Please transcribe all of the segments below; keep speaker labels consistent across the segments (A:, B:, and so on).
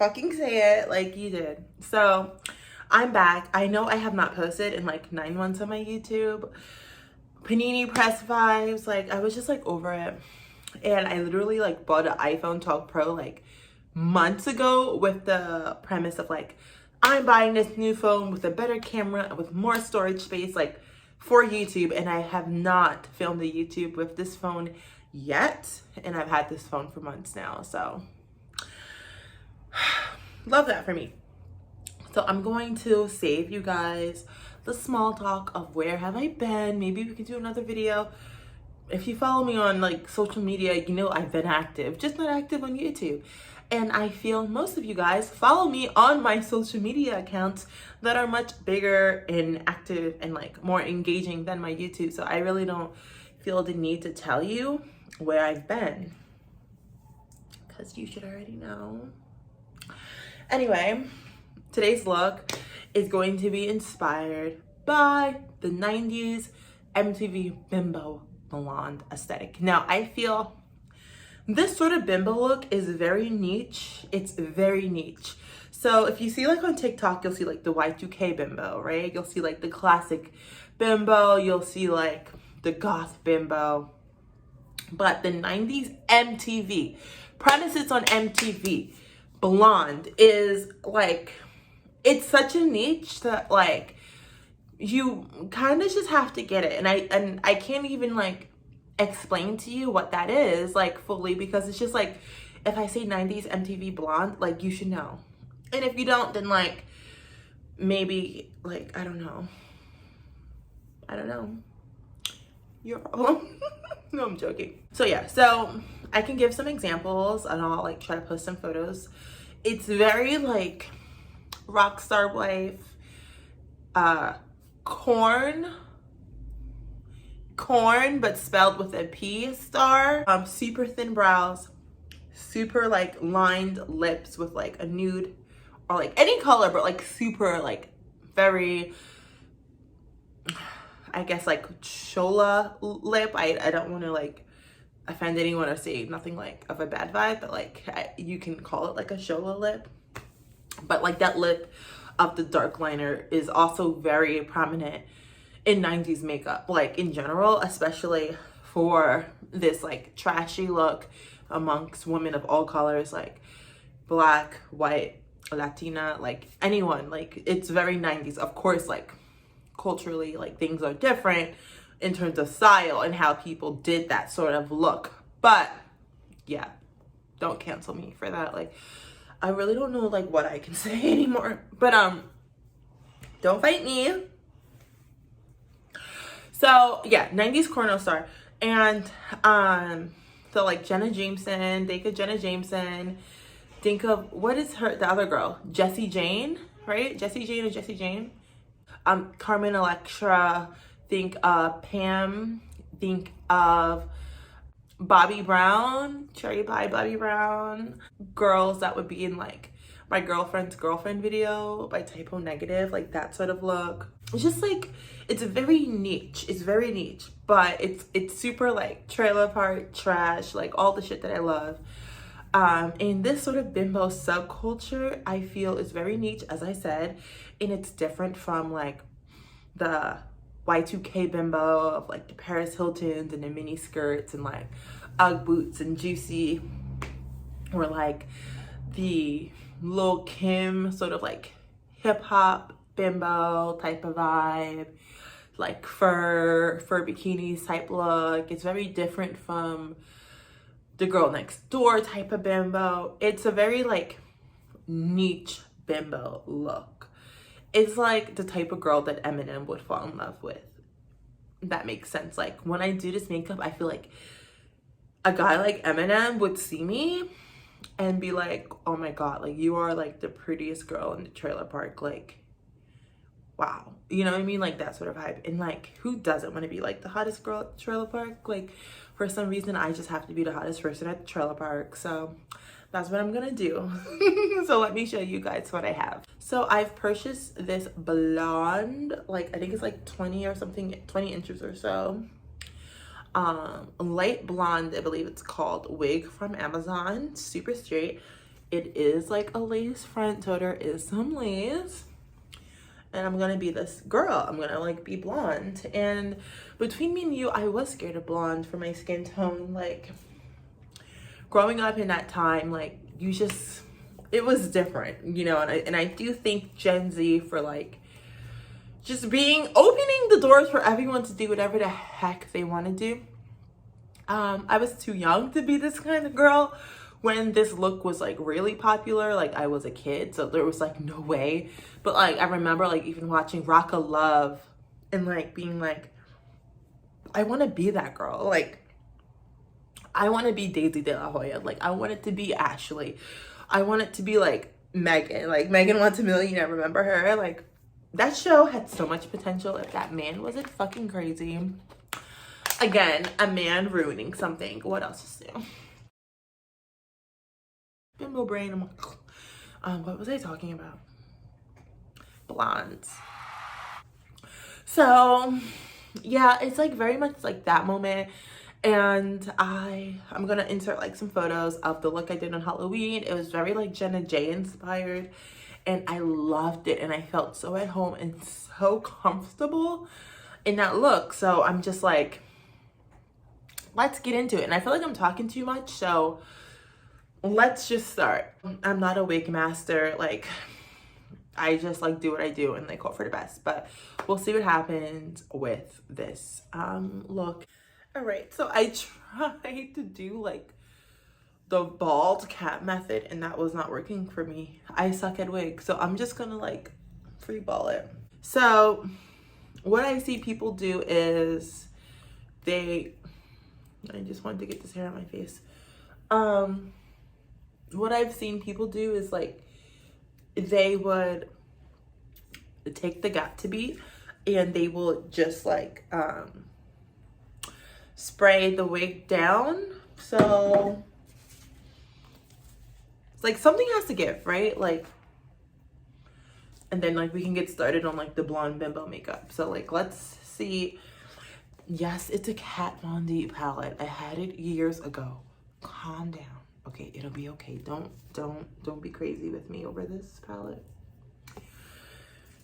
A: fucking say it like you did. So I'm back. I know I have not posted in like 9 months on my YouTube. Panini press vibes, like I was just like over it. And I literally like bought an iPhone 12 Pro like months ago with the premise of like, I'm buying this new phone with a better camera and with more storage space like for YouTube. And I have not filmed a YouTube with this phone yet. And I've had this phone for months now. So love that for me. So I'm going to save you guys the small talk of where have I been. Maybe we can do another video. If you follow me on like social media, you know I've been active, just not active on YouTube. And I feel most of you guys follow me on my social media accounts that are much bigger and active and like more engaging than my YouTube. So I really don't feel the need to tell you where I've been, because you should already know. Anyway, today's look is going to be inspired by the 90s MTV Bimbo blonde aesthetic. Now, I feel this sort of bimbo look is very niche. It's very niche. So if you see like on TikTok, you'll see like the Y2K bimbo, right? You'll see like the classic bimbo. You'll see like the goth bimbo. But the 90s MTV, premises on MTV, blonde is like, it's such a niche that like you kind of just have to get it. And I can't even like explain to you what that is like fully, because it's just like, if I say 90s MTV blonde, like you should know. And if you don't, then like maybe like I don't know your problem. No, I'm joking. So yeah, so I can give some examples and I'll like try to post some photos. It's very like rockstar wife, corn but spelled with a P star, super thin brows, super like lined lips with like a nude or like any color, but like super like very, I guess like chola lip. I don't want to like offend anyone or say nothing like of a bad vibe, but like you can call it like a chola lip. But like that lip of the dark liner is also very prominent in 90s makeup, like in general, especially for this like trashy look amongst women of all colors, like black, white, Latina, like anyone. Like it's very 90s. Of course, like culturally, like things are different in terms of style and how people did that sort of look. But yeah, don't cancel me for that. Like I really don't know like what I can say anymore. But don't fight me. So yeah, 90s corno star. And so like Jenna Jameson, think of Jenna Jameson, think of, what is her, the other girl, Jessie Jane, right? Jessie Jane or Jessie Jane. Carmen Electra, think of Pam, think of Bobbi Brown, Cherry Pie Bobbi Brown. Girls that would be in like My Girlfriend's Girlfriend video by Typo Negative, like that sort of look. It's just like, it's very niche. It's very niche, but it's super like trailer park trash, like all the shit that I love. And this sort of bimbo subculture, I feel is very niche, as I said, and it's different from like the Y2K bimbo of like the Paris Hiltons and the mini skirts and like Ugg boots and juicy, or like the Lil Kim sort of like hip hop bimbo type of vibe, like fur bikinis type look. It's very different from the girl next door type of bimbo. It's a very like niche bimbo look. It's like the type of girl that Eminem would fall in love with. That makes sense. Like when I do this makeup, I feel like a guy like Eminem would see me and be like, oh my God, like you are like the prettiest girl in the trailer park. Like, wow. You know what I mean? Like that sort of hype. And like, who doesn't want to be like the hottest girl at the trailer park? Like for some reason, I just have to be the hottest person at the trailer park. So that's what I'm gonna do. So let me show you guys what I have. So I've purchased this blonde, like I think it's like 20 or something, 20 inches or so. Light blonde, I believe it's called, wig from Amazon, super straight. It is like a lace front, so there is some lace. And I'm gonna be this girl. I'm gonna like be blonde. And between me and you, I was scared of blonde for my skin tone. Like growing up in that time, like you just, it was different, you know. And I do think Gen Z for like just opening the doors for everyone to do whatever the heck they want to do. I was too young to be this kind of girl when this look was like really popular. Like I was a kid, so there was like no way. But like I remember like even watching Rock of Love and like being like, I want to be that girl. Like I want to be Daisy De La Hoya. Like I want it to be Ashley. I want it to be like Megan. Like Megan Wants a Million. I remember her. Like that show had so much potential if that man wasn't fucking crazy. Again, a man ruining something. What else is new? Bimbo brain. I'm like, what was I talking about? Blondes. So yeah, it's like very much like that moment. And I'm gonna insert like some photos of the look I did on Halloween. It was very like Jenna J inspired, and I loved it, and I felt so at home and so comfortable in that look. So I'm just like, let's get into it. And I feel like I'm talking too much, so let's just start. I'm not a wig master. Like I just like do what I do and like hope for the best, but we'll see what happens with this look. All right, so I tried to do like the bald cat method and that was not working for me. I suck at wigs, so I'm just gonna like free ball it. So what I see people do is I just wanted to get this hair on my face. What I've seen people do is like they would take the got to be and they will just like spray the wig down. So it's like something has to give, right? Like, and then like we can get started on like the blonde bimbo makeup. So like let's see. Yes, it's a Kat Von D palette. I had it years ago. Calm down. Okay, it'll be okay. Don't be crazy with me over this palette.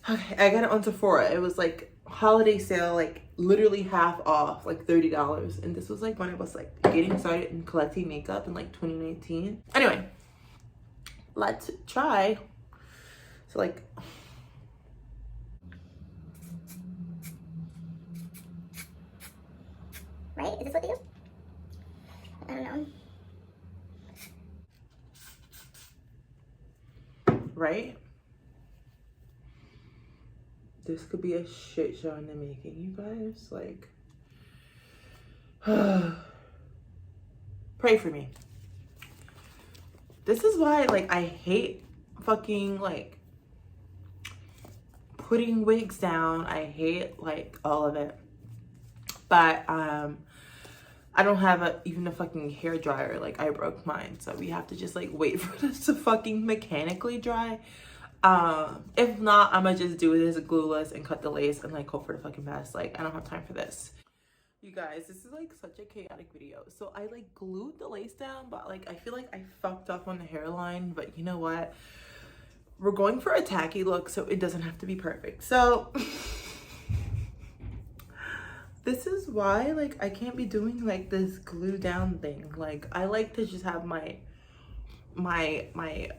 A: Okay, I got it on Sephora. It was like holiday sale, like literally half off, like $30. And this was like when I was like getting started in collecting makeup in like 2019. Anyway, let's try. So like,
B: right? Is this what they do? I don't know.
A: right? This could be a shit show in the making, you guys. Like, pray for me. This is why, like, I hate fucking, like, putting wigs down. I hate, like, all of it. But, I don't have even a fucking hair dryer. Like, I broke mine. So we have to just, like, wait for this to fucking mechanically dry. If not, I'm gonna just do it as a glueless and cut the lace and, like, hope for the fucking best. Like, I don't have time for this. You guys, this is, like, such a chaotic video. So I, like, glued the lace down, but, like, I feel like I fucked up on the hairline. But you know what? We're going for a tacky look, so it doesn't have to be perfect. So this is why, like, I can't be doing, like, this glue down thing. Like, I like to just have my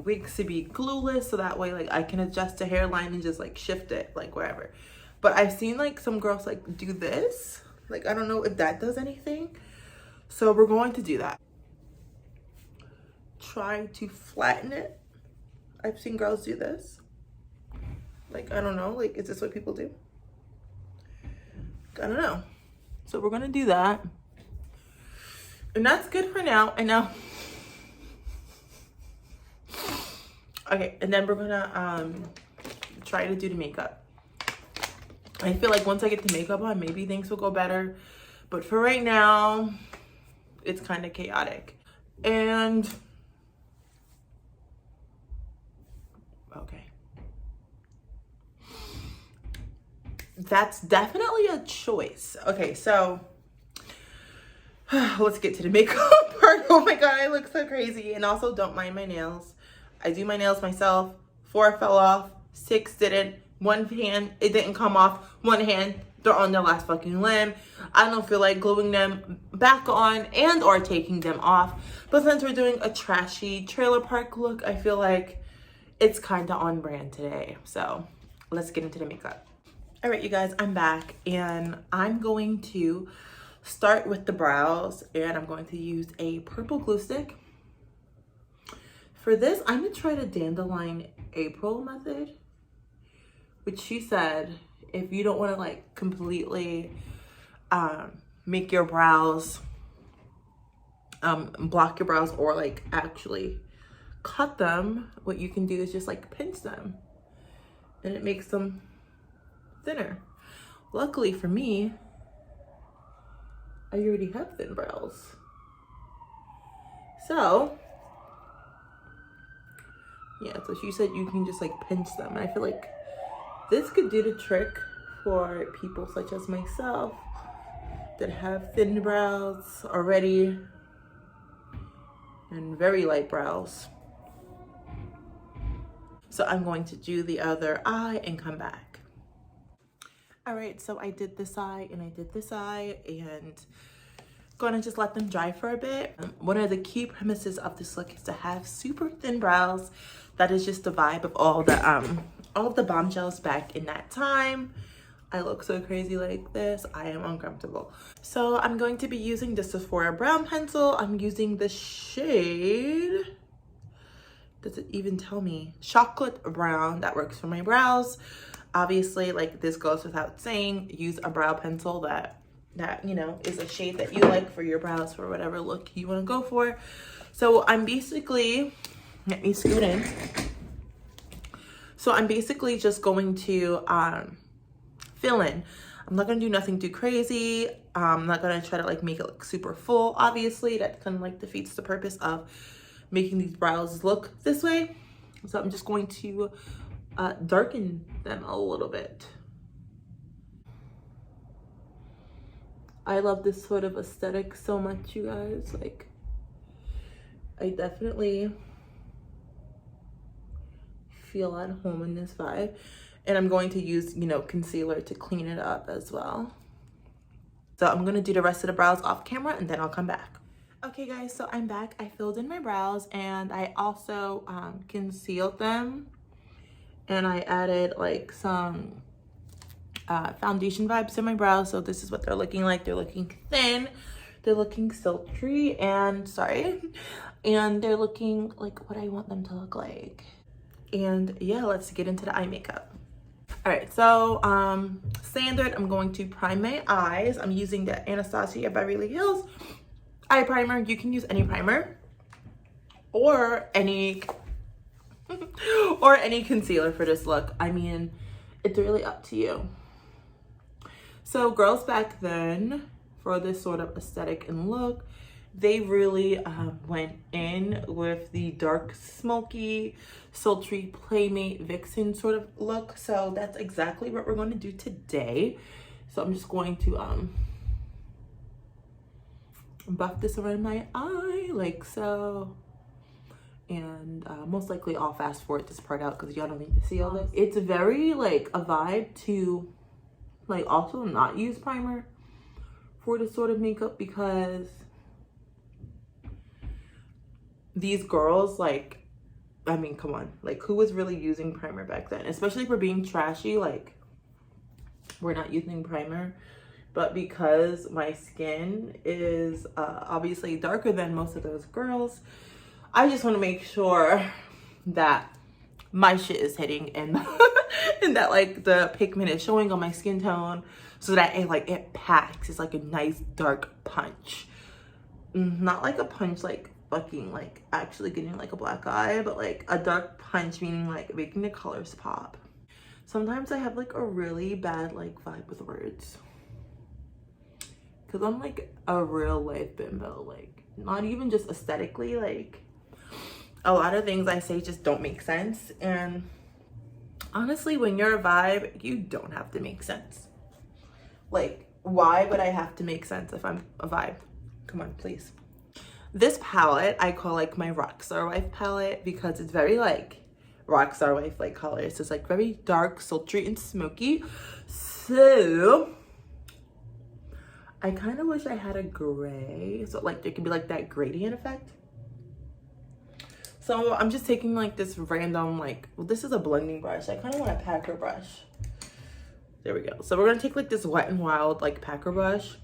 A: wigs to be glueless, so that way, like, I can adjust the hairline and just, like, shift it, like, wherever. But I've seen, like, some girls, like, do this. Like, I don't know if that does anything. So we're going to do that. Try to flatten it. I've seen girls do this. Like, I don't know. Like, is this what people do? I don't know. So we're going to do that. And that's good for now. And now, okay. And then we're going to try to do the makeup. I feel like once I get the makeup on, maybe things will go better. But for right now, it's kind of chaotic. And okay. That's definitely a choice. Okay, so let's get to the makeup part. Oh my god, I look so crazy. And also, don't mind my nails. I do my nails myself. 4 fell off, 6 didn't. One hand, it didn't come off. One hand, they're on their last fucking limb. I don't feel like gluing them back on and or taking them off. But since we're doing a trashy trailer park look, I feel like it's kind of on brand today. So let's get into the makeup. All right, you guys, I'm back and I'm going to start with the brows, and I'm going to use a purple glue stick. For this, I'm gonna try the Dandelion April method, which she said if you don't want to like completely make your brows, block your brows or like actually cut them, what you can do is just like pinch them and it makes them thinner. Luckily for me, I already have thin brows. So, yeah, so she said you can just like pinch them. And I feel like this could do the trick for people such as myself that have thin brows already and very light brows. So I'm going to do the other eye and come back. All right, so I did this eye and I did this eye and gonna just let them dry for a bit. One of the key premises of this look is to have super thin brows. That is just the vibe of all of the bombshells back in that time. I look so crazy like this. I am uncomfortable. So I'm going to be using the Sephora brown pencil. I'm using the shade, does it even tell me? Chocolate brown. That works for my brows. Obviously, like this goes without saying, use a brow pencil that you know is a shade that you like for your brows for whatever look you want to go for. So I'm basically, let me scoot in. So I'm basically just going to fill in. I'm not gonna do nothing too crazy. I'm not gonna try to like make it look super full. Obviously, that kind of like defeats the purpose of making these brows look this way. So I'm just going to darken them a little bit. I love this sort of aesthetic so much, you guys. Like, I definitely feel at home in this vibe. And I'm going to use, you know, concealer to clean it up as well. So I'm gonna do the rest of the brows off camera and then I'll come back. Okay guys, so I'm back. I filled in my brows and I also concealed them. And I added like some foundation vibes to my brows. So this is what they're looking like. They're looking thin, they're looking sultry, and and they're looking like what I want them to look like. And yeah, let's get into the eye makeup. All right, so standard, I'm going to prime my eyes. I'm using the Anastasia Beverly Hills eye primer. You can use any primer or any concealer for this look. I mean, it's really up to you. So girls back then, for this sort of aesthetic and look, they really went in with the dark, smoky, sultry Playmate Vixen sort of look. So that's exactly what we're going to do today. So I'm just going to buff this around my eye like so. And most likely I'll fast forward this part out because y'all don't need to see all this. It's very like a vibe to like also not use primer for this sort of makeup, because these girls, like, I mean, come on, like who was really using primer back then? Especially for being trashy, like we're not using primer. But because my skin is obviously darker than most of those girls, I just want to make sure that my shit is hitting and and that like the pigment is showing on my skin tone, so that it packs. It's like a nice dark punch, not like a punch like fucking like actually getting like a black eye, but like a dark punch, meaning like making the colors pop. Sometimes I have like a really bad like vibe with words, because I'm like a real life bimbo, like not even just aesthetically, like a lot of things I say just don't make sense. And honestly, when you're a vibe, you don't have to make sense. Like, why would I have to make sense if I'm a vibe? Come on, please. This palette I call like my Rockstar Wife palette because it's very like Rockstar Wife like colors. It's like very dark, sultry, and smoky. So I kind of wish I had a gray, so like there could be like that gradient effect. So I'm just taking like this random like, well, this is a blending brush. I kind of want a packer brush. There we go. So we're gonna take like this Wet n Wild like packer brush,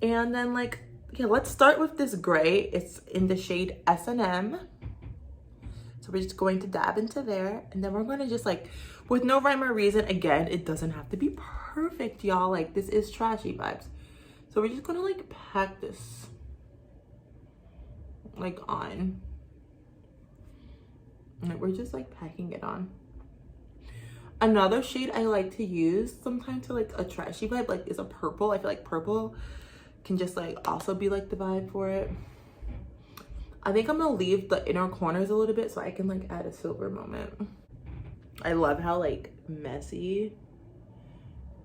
A: and then like, yeah, let's start with this gray. It's in the shade S&M. So we're just going to dab into there, and then we're going to just like, with no rhyme or reason, again, it doesn't have to be perfect, y'all. Like, this is trashy vibes. So we're just going to like pack this like on. And we're just like packing it on. Another shade I like to use sometimes to like a trashy vibe like is a purple. I feel like purple can just like also be like the vibe for it. I think I'm gonna leave the inner corners a little bit so I can like add a silver moment. I love how like messy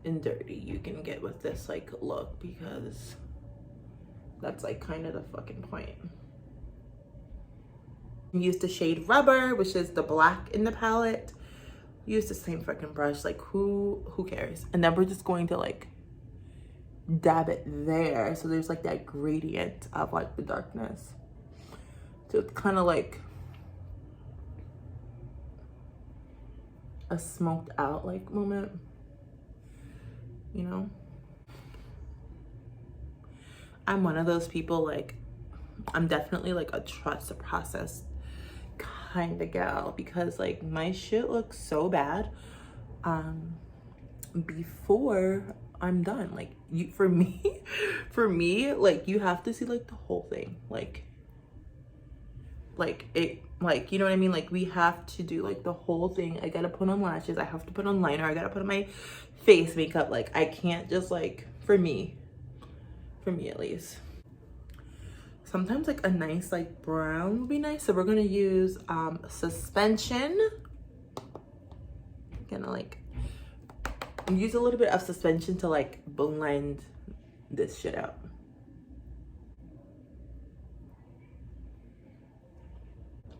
A: and dirty you can get with this like look, because that's like kind of the fucking point. Use the shade Rubber, which is the black in the palette. Use the same fucking brush, like who cares? And then we're just going to like dab it there, so there's like that gradient of like the darkness. So it's kind of like a smoked out like moment, you know? I'm one of those people, like, I'm definitely like a trust the process kind of gal, because like my shit looks so bad before I'm done. Like, you, for me, like, you have to see like the whole thing, like it, like, you know what I mean? Like, we have to do like the whole thing. I gotta put on lashes, I have to put on liner, I gotta put on my face makeup. Like, I can't just like, for me at least. Sometimes like a nice like brown would be nice. So we're gonna use Suspension. Gonna like use a little bit of Suspension to like blend this shit out.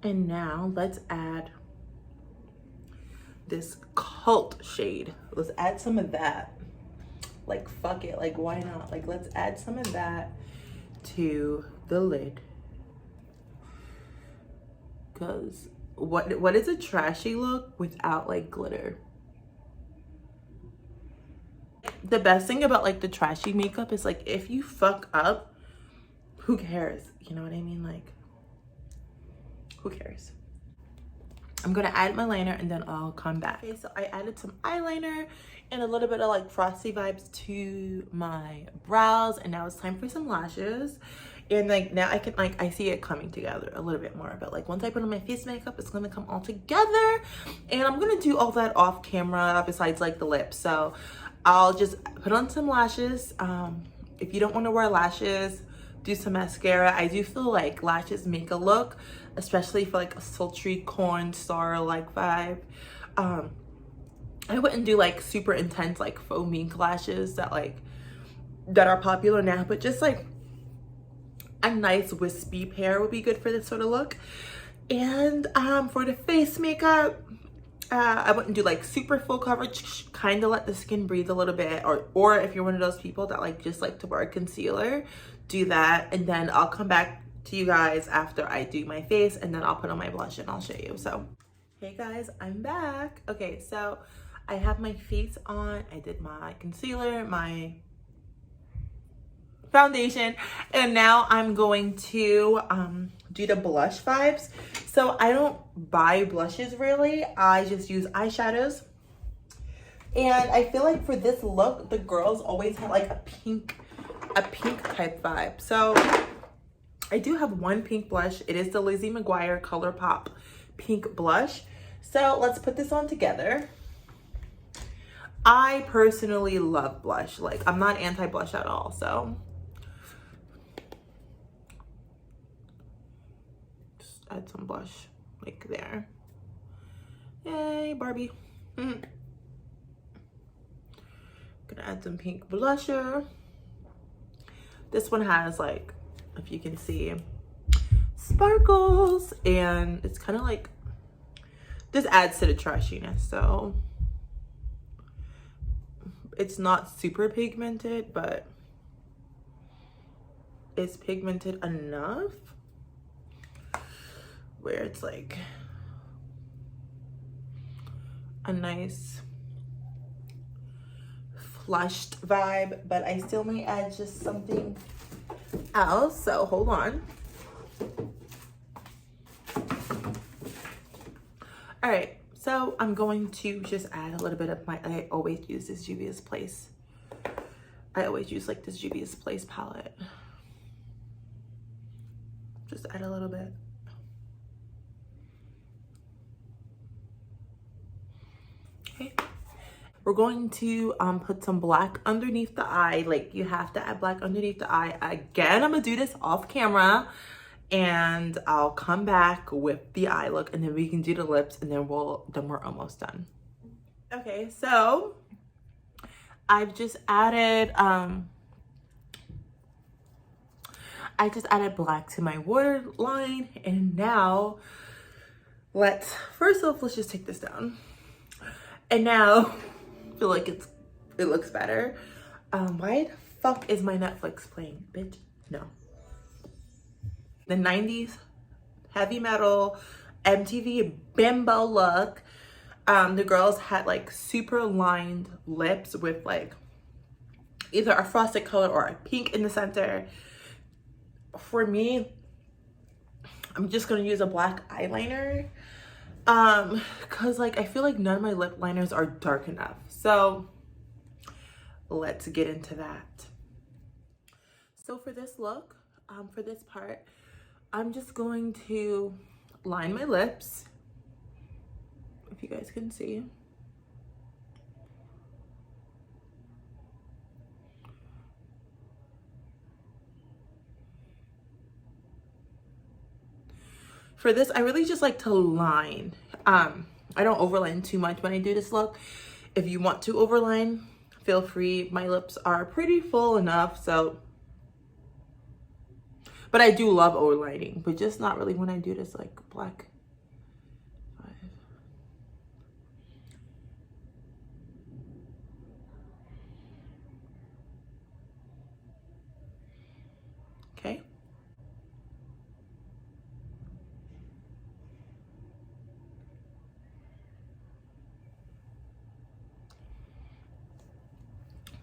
A: And now let's add this Cult shade. Let's add some of that. Like, fuck it, like, why not? Like, let's add some of that to the lid. Because what is a trashy look without like glitter? The best thing about like the trashy makeup is like, if you fuck up, who cares? You know what I mean? Like, who cares? I'm gonna add my liner and then I'll come back. Okay, so I added some eyeliner and a little bit of like frosty vibes to my brows, and now it's time for some lashes. And like now I can like, I see it coming together a little bit more, but like once I put on my face makeup, it's gonna come all together. And I'm gonna do all that off camera besides like the lips. So I'll just put on some lashes. If you don't want to wear lashes, do some mascara. I do feel like lashes make a look, especially for like a sultry corn star like vibe. I wouldn't do like super intense like faux mink lashes that are popular now, but just like a nice wispy pair would be good for this sort of look. And for the face makeup, I wouldn't do like super full coverage, kind of let the skin breathe a little bit, or if you're one of those people that like just like to wear a concealer, do that. And then I'll come back to you guys after I do my face, and then I'll put on my blush and I'll show you. So hey guys, I'm back. Okay, so I have my face on. I did my concealer, my foundation, and now I'm going to do the blush vibes. So I don't buy blushes really, I just use eyeshadows. And I feel like for this look, the girls always have like a pink type vibe. So I do have one pink blush. It is the Lizzie McGuire ColourPop pink blush. So let's put this on together. I personally love blush. Like, I'm not anti-blush at all, so just add some blush like there. Yay, Barbie. Gonna add some pink blusher. This one has like if you can see, sparkles, and it's kind of like, this adds to the trashiness. So it's not super pigmented, but it's pigmented enough where it's like a nice flushed vibe, but I still may add just something else, so hold on. All right, so I'm going to just add a little bit of my, I always use this Juvia's Place. I always use like this Juvia's Place palette. Just add a little bit. Okay. We're going to put some black underneath the eye. Like, you have to add black underneath the eye. Again, I'm gonna do this off camera, and I'll come back with the eye look, and then we can do the lips, and then we're almost done. Okay, so I've just added black to my waterline, and now first off, let's just take this down. And now I feel like it looks better. Why the fuck is my Netflix playing, bitch? No. The 90s heavy metal MTV bimbo look. The girls had like super lined lips with like either a frosted color or a pink in the center. For me, I'm just gonna use a black eyeliner, cause like I feel like none of my lip liners are dark enough. So let's get into that. So for this look, for this part, I'm just going to line my lips, if you guys can see. For this, I really just like to line. I don't overline too much when I do this look. If you want to overline, feel free. My lips are pretty full enough, so. But I do love overlining, but just not really when I do this like black vibe. Okay.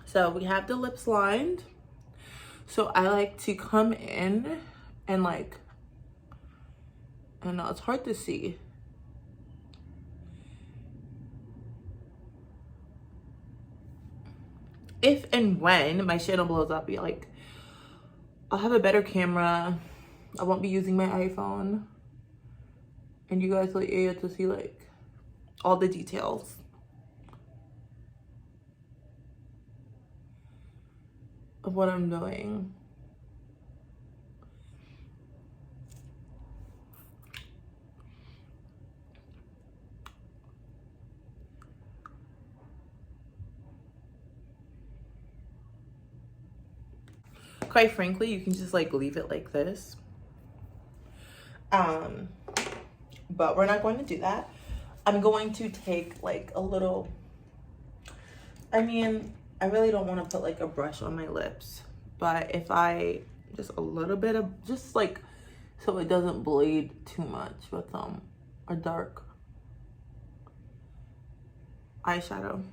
A: So we have the lips lined. So I like to come in and like, I know it's hard to see. If and when my channel blows up, like, I'll have a better camera. I won't be using my iPhone. And you guys will be able to see like all the details. Of what I'm doing. Quite frankly, you can just like leave it like this. But we're not going to do that. I'm going to take like a little, I mean, I really don't want to put like a brush on my lips, but if I just a little bit of, just like so it doesn't bleed too much with a dark eyeshadow.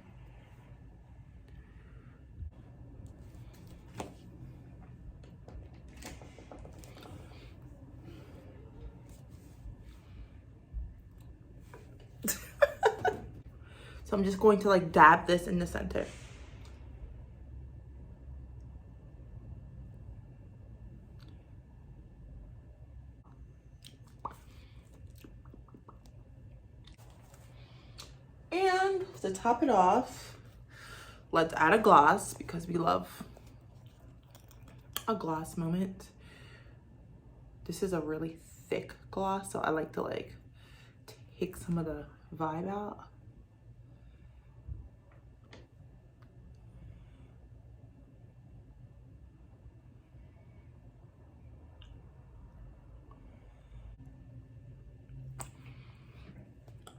A: So I'm just going to like dab this in the center. And to top it off, let's add a gloss because we love a gloss moment. This is a really thick gloss, so I like to like take some of the vibe out.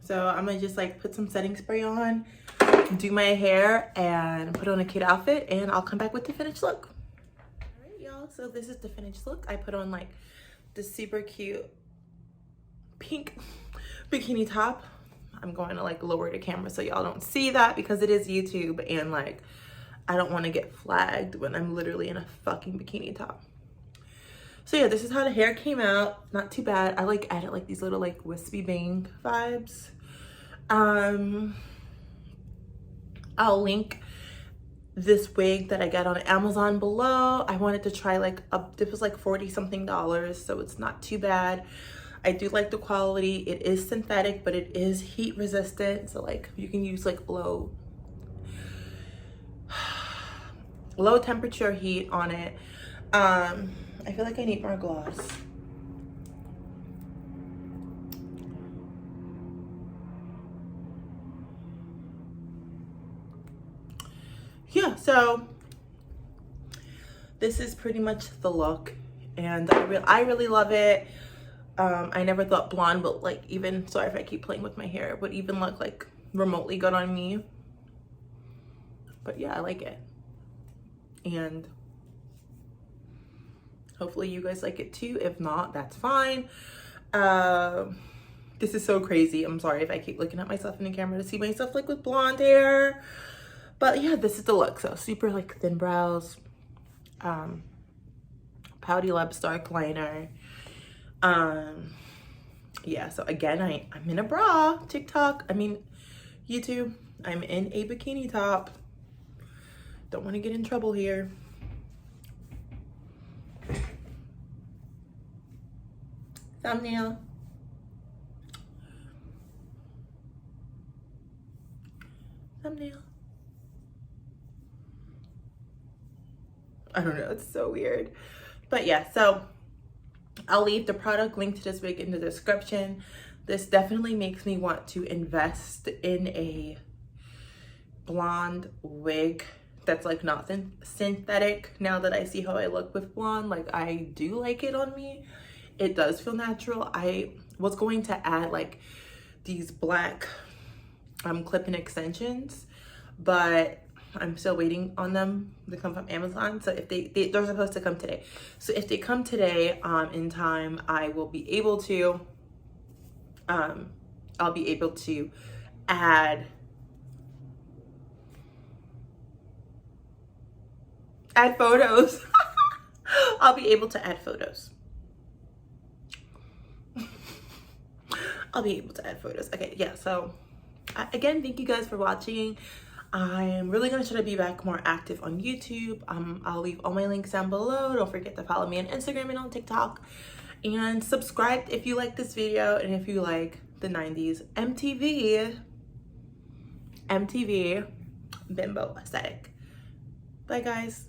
A: So I'm gonna just like put some setting spray on, do my hair, and put on a cute outfit, and I'll come back with the finished look. All right, y'all, so this is the finished look. I put on like this super cute pink bikini top. I'm going to like lower the camera so y'all don't see that because it is YouTube, and like I don't want to get flagged when I'm literally in a fucking bikini top. So yeah, this is how the hair came out. Not too bad. I like added like these little like wispy bang vibes. I'll link this wig that I got on Amazon below. I wanted to try like this was like $40 something, so it's not too bad. I do like the quality. It is synthetic, but it is heat resistant, so like you can use like low temperature heat on it. I feel like I need more gloss. Yeah, so this is pretty much the look, and I really love it. I never thought blonde, but like even, sorry if I keep playing with my hair, would even look like remotely good on me. But yeah, I like it. And hopefully you guys like it too. If not, that's fine. This is so crazy. I'm sorry if I keep looking at myself in the camera to see myself like with blonde hair. But yeah, this is the look. So super like thin brows, pouty lips, dark liner. Yeah, so again, I'm in a bra. TikTok, I mean YouTube, I'm in a bikini top. Don't want to get in trouble here. Thumbnail. Thumbnail. I don't know, it's so weird. But yeah, so I'll leave the product link to this wig in the description. This definitely makes me want to invest in a blonde wig that's like not synthetic. Now that I see how I look with blonde, like I do like it on me. It does feel natural. I was going to add like these black clip-in extensions, but I'm still waiting on them to come from Amazon. So if they're supposed to come today. So if they come today in time, I will be able to I'll be able to add photos. I'll be able to add photos. I'll be able to add photos. Okay, yeah, so again, thank you guys for watching. I'm really gonna try to be back more active on YouTube. I'll leave all my links down below. Don't forget to follow me on Instagram and on TikTok, and subscribe if you like this video and if you like the 90s MTV Bimbo aesthetic. Bye guys.